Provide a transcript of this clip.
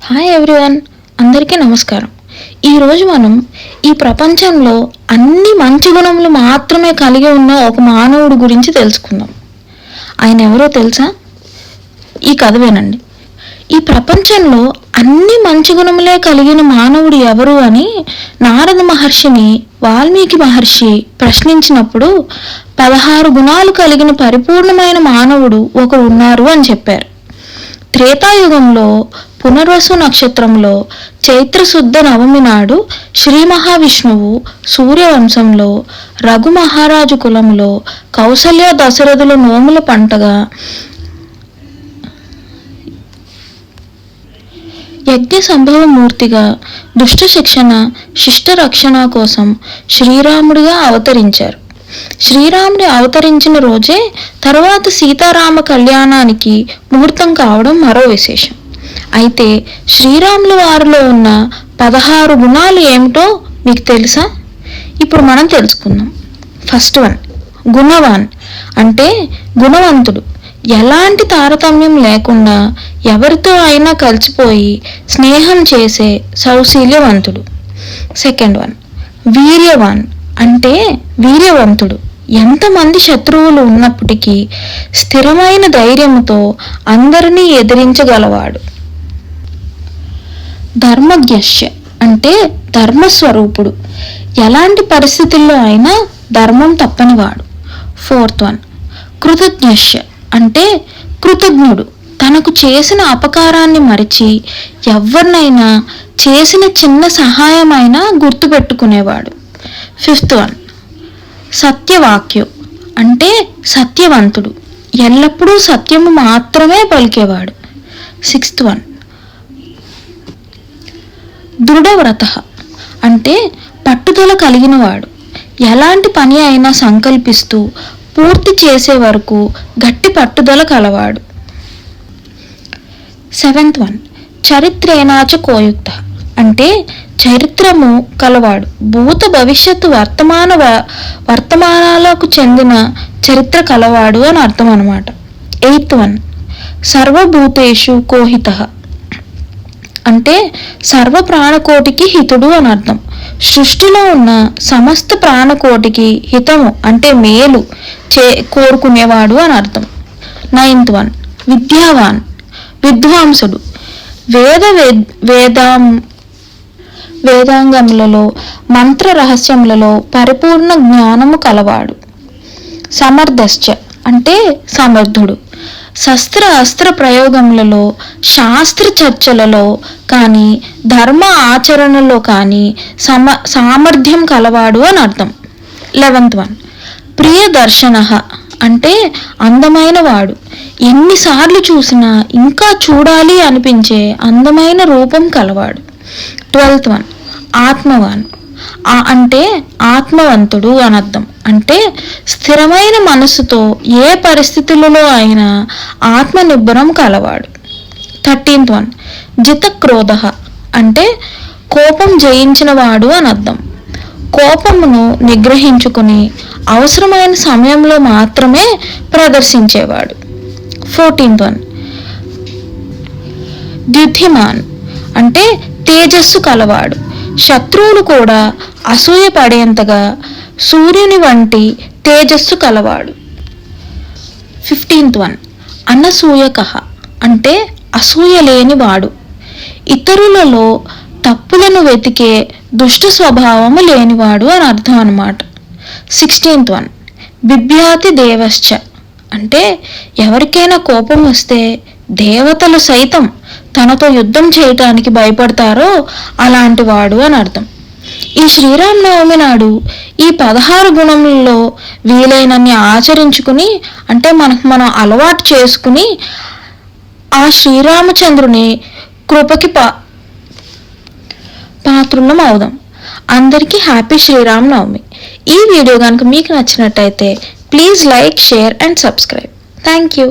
Hi everyone, అందరికీ నమస్కారం. ఈరోజు మనం ఈ ప్రపంచంలో అన్ని మంచి గుణములు మాత్రమే కలిగి ఉన్న ఒక మానవుడి గురించి తెలుసుకుందాం. ఆయన ఎవరో తెలుసా? ఈ కథ వినండి. ఈ ప్రపంచంలో అన్ని మంచి గుణములే కలిగిన మానవుడు ఎవరు అని నారద మహర్షిని వాల్మీకి మహర్షి ప్రశ్నించినప్పుడు 16 గుణాలు కలిగిన పరిపూర్ణమైన మానవుడు ఒకరు ఉన్నారు అని చెప్పారు. త్రేతాయుగంలో పునర్వసు నక్షత్రంలో చైత్రశుద్ధ నవమి నాడు శ్రీ మహావిష్ణువు సూర్యవంశంలో రఘు మహారాజు కులంలో కౌసల్య దశరథుల నోముల పంటగా యజ్ఞ సంభవమూర్తిగా దుష్ట శిక్షణ శిష్ట రక్షణ కోసం శ్రీరాముడిగా అవతరించారు. శ్రీరాముడి అవతరించిన రోజే తర్వాత సీతారామ కళ్యాణానికి ముహూర్తం కావడం మరో విశేషం. అయితే శ్రీరాముల వారిలో ఉన్న 16 గుణాలు ఏమిటో మీకు తెలుసా? ఇప్పుడు మనం తెలుసుకుందాం. ఫస్ట్ వన్, గుణవాన్ అంటే గుణవంతుడు. ఎలాంటి తారతమ్యం లేకుండా ఎవరితో అయినా కలిసిపోయి స్నేహం చేసే సౌశీల్యవంతుడు. సెకండ్ వన్, వీర్యవాన్ అంటే వీర్యవంతుడు. ఎంతమంది శత్రువులు ఉన్నప్పటికీ స్థిరమైన ధైర్యంతో అందరినీ ఎదిరించగలవాడు. ధర్మజ్ఞశ్య అంటే ధర్మస్వరూపుడు. ఎలాంటి పరిస్థితుల్లో అయినా ధర్మం తప్పనివాడు. ఫోర్త్ వన్, కృతజ్ఞశ్య అంటే కృతజ్ఞుడు. తనకు చేసిన అపకారాన్ని మరిచి ఎవరినైనా చేసిన చిన్న సహాయమైనా గుర్తుపెట్టుకునేవాడు. ఫిఫ్త్ వన్, సత్యవాక్యు అంటే సత్యవంతుడు. ఎల్లప్పుడూ సత్యము మాత్రమే పలికేవాడు. సిక్స్త్ వన్, దృఢవ్రత అంటే పట్టుదల కలిగినవాడు. ఎలాంటి పని అయినా సంకల్పిస్తూ పూర్తి చేసే వరకు గట్టి పట్టుదల కలవాడు. సెవెంత్ వన్, చరిత్రేనాచ కోయుక్త అంటే చరిత్రము కలవాడు. భూత భవిష్యత్తు వర్తమానాలకు చెందిన చరిత్ర కలవాడు అని అర్థం అన్నమాట. ఎయిత్ వన్, సర్వభూతేషు కోహిత అంటే సర్వ ప్రాణకోటికి హితుడు అని అర్థం. సృష్టిలో ఉన్న సమస్త ప్రాణకోటికి హితము అంటే మేలు కోరుకునేవాడు అని అర్థం. నైన్త్ వన్, విద్యావాన్ విద్వాంసుడు. వేదాంగములలో మంత్ర రహస్యములలో పరిపూర్ణ జ్ఞానము కలవాడు. సమర్థశ్చ అంటే సమర్థుడు. శస్త్ర అస్త్ర ప్రయోగములలో శాస్త్ర చర్చలలో కానీ ధర్మ ఆచరణలో కానీ సామర్థ్యం కలవాడు అని అర్థం. 11th వన్, ప్రియదర్శన అంటే అందమైన వాడు. ఎన్నిసార్లు చూసినా ఇంకా చూడాలి అనిపించే అందమైన రూపం కలవాడు. 12th వన్, ఆత్మవాన్ అంటే ఆత్మవంతుడు అని అర్థం. అంటే స్థిరమైన మనస్సుతో ఏ పరిస్థితులలో అయినా ఆత్మనిబ్బరం కలవాడు. 13th వన్, జితక్రోధ అంటే కోపం జయించిన వాడు అని అర్థం. కోపమును నిగ్రహించుకుని అవసరమైన సమయంలో మాత్రమే ప్రదర్శించేవాడు. 14th వన్, ద్యుతిమాన్ అంటే తేజస్సు కలవాడు. శత్రువులు కూడా అసూయ పడేంతగా సూర్యుని వంటి తేజస్సు కలవాడు. 15th వన్, అనసూయక అంటే అసూయ లేనివాడు. ఇతరులలో తప్పులను వెతికే దుష్ట స్వభావము లేనివాడు అని అర్థం అన్నమాట. 16th వన్, బిభ్యాతి దేవశ్చ అంటే ఎవరికైనా కోపం వస్తే దేవతలు సైతం తనతో యుద్ధం చేయటానికి భయపడతారో అలాంటి వాడు అని అర్థం. ఈ శ్రీరామనవమి నాడు ఈ 16 గుణములలో వీలైనన్ని ఆచరించుకుని అంటే మనం అలవాటు చేసుకుని ఆ శ్రీరామచంద్రుని కృపకి పాత్రులం అవుదాం. అందరికీ హ్యాపీ శ్రీరామనవమి. ఈ వీడియో కనుక మీకు నచ్చినట్టయితే please like, share and subscribe. Thank you.